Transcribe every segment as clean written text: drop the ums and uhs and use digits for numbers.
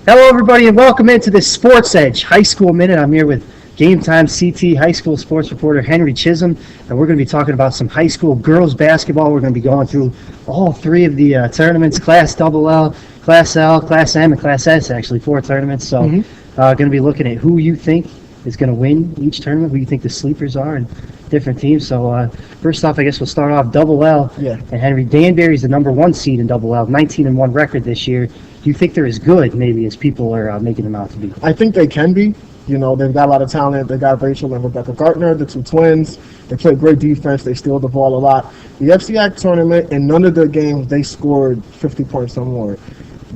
Hello, everybody, and welcome into this Sports Edge High School Minute. I'm here with GameTimeCT High School sports reporter Henry Chisolm, and we're going to be talking about some high school girls basketball. We're going to be going through all three of the tournaments, Class L, Class M, and Class S, actually, 4 tournaments. So going to be looking at who you think is going to win each tournament, who you think the sleepers are, and different teams. So first off, I guess we'll start off L. Yeah. And Henry, Danbury's the #1 seed in L, 19-1 record this year. Do you think they're as good, maybe, as people are making them out to be? I think they can be. You know, they've got a lot of talent. They got Rachel and Rebecca Gartner, the 2 twins. They play great defense. They steal the ball a lot. The FCAC tournament, in none of their games, they scored 50 points or more.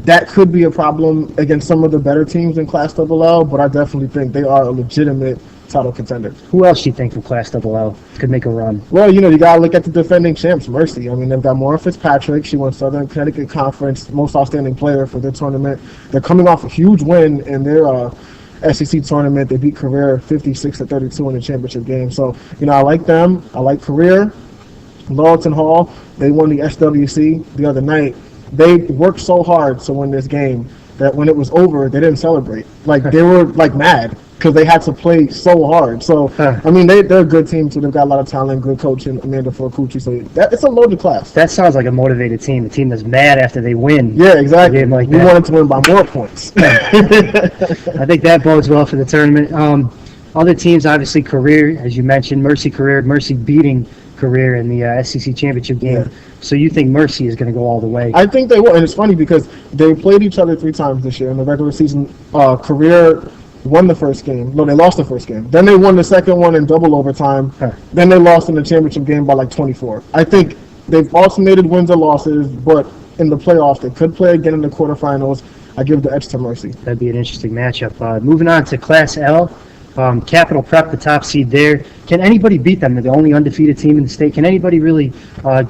That could be a problem against some of the better teams in Class L, but I definitely think they are a legitimate title contender. Who else do you think from Class L could make a run? Well, you know, you got to look at the defending champs, Mercy. I mean, they've got Maura Fitzpatrick. She won Southern Connecticut Conference Most Outstanding Player for their tournament. They're coming off a huge win in their SEC tournament. They beat Career 56-32 in the championship game. So, you know, I like them. I like Career. Laurelton Hall, they won the SWC the other night. They worked so hard to win this game that when it was over, they didn't celebrate. Like, they were, like, mad because they had to play so hard. So, I mean, they're a good team, too. They've got a lot of talent, good coaching, Amanda Forcucci. So, it's a loaded class. That sounds like a motivated team, a team that's mad after they win. Yeah, exactly. Like we wanted to win by more points. I think that bodes well for the tournament. Other teams, obviously, Career, as you mentioned, Mercy beating Career in the SEC championship game. Yeah. So you think Mercy is going to go all the way? I think they will, and it's funny because they played each other 3 times this year in the regular season. Career won the first game. No, they lost the first game. Then they won the second one in double overtime. Then they lost in the championship game by like 24. I think they've alternated wins and losses, but in the playoffs they could play again in the quarterfinals. I give the edge to Mercy. That'd be an interesting matchup. Moving on to Class L. Capital Prep, the top seed there. Can anybody beat them? They're the only undefeated team in the state. Can anybody really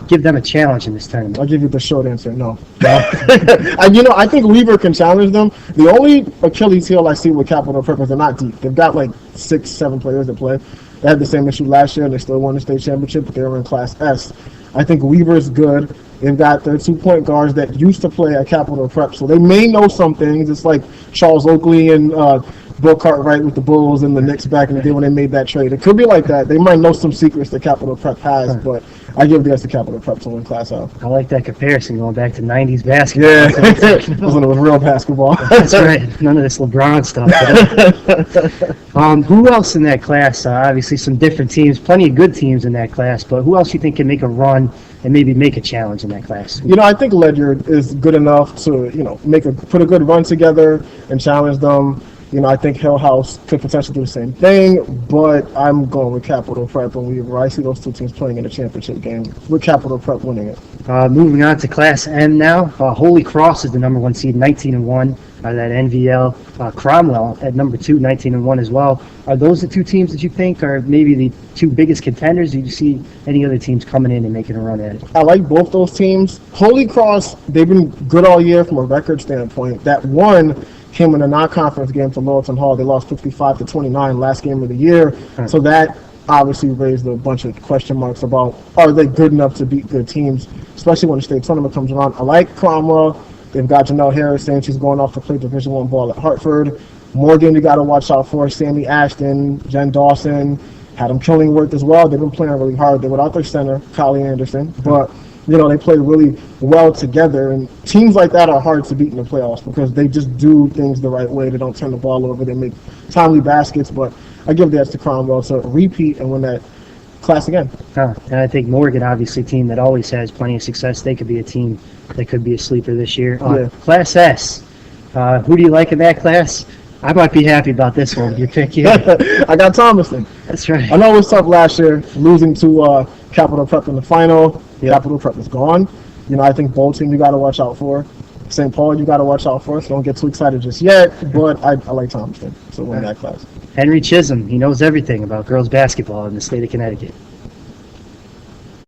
give them a challenge in this tournament? I'll give you the short answer, no. I think Weaver can challenge them. The only Achilles heel I see with Capital Prep is they're not deep. They've got like 6-7 players that play. They had the same issue last year, and they still won the state championship, but they were in Class S. I think Weaver's good. They've got their 2 point guards that used to play at Capital Prep, so they may know some things. It's like Charles Oakley and Bill Cartwright with the Bulls and the Knicks back in the day when they made that trade. It could be like that. They might know some secrets that Capital Prep has, but I give the edge to Capital Prep to win Class L. I like that comparison, going back to 90s basketball. Yeah, when it was real basketball. That's right. None of this LeBron stuff. Who else in that class? Obviously some different teams, plenty of good teams in that class, but who else you think can make a run and maybe make a challenge in that class? You know, I think Ledyard is good enough to, you know, put a good run together and challenge them. You know, I think Hill House could potentially do the same thing, but I'm going with Capital Prep and Weaver. I see those 2 teams playing in a championship game with Capital Prep winning it. Moving on to Class M now. Holy Cross is the #1 seed, 19-1. That NVL. Cromwell at #2, 19-1 as well. Are those the 2 teams that you think are maybe the 2 biggest contenders? Do you see any other teams coming in and making a run at it? I like both those teams. Holy Cross, they've been good all year from a record standpoint. That one came in a non-conference game to Laurelton Hall. They lost 55-29 last game of the year. So that obviously raised a bunch of question marks about, are they good enough to beat good teams, especially when the state tournament comes around. I like Cromwell. They've got Janelle Harris saying she's going off to play Division I ball at Hartford. Morgan, you got to watch out for. Sammy Ashton, Jen Dawson, Adam Killingworth as well. They've been playing really hard. They're without their center, Kylie Anderson. But you know, they play really well together, and teams like that are hard to beat in the playoffs because they just do things the right way. They don't turn the ball over. They make timely baskets, but I give the edge to Cromwell to repeat and win that class again. And I think Morgan, obviously, a team that always has plenty of success. They could be a team that could be a sleeper this year. Class S, who do you like in that class? I might be happy about this one. You pick you. I got Thomaston. That's right. I know it was tough last year, losing to Capital Prep in the final. Capital Prep is gone. You know, I think Bolton you got to watch out for. St. Paul you got to watch out for. So don't get too excited just yet. But I like Thomaston to win that class. Henry Chisolm, he knows everything about girls basketball in the state of Connecticut.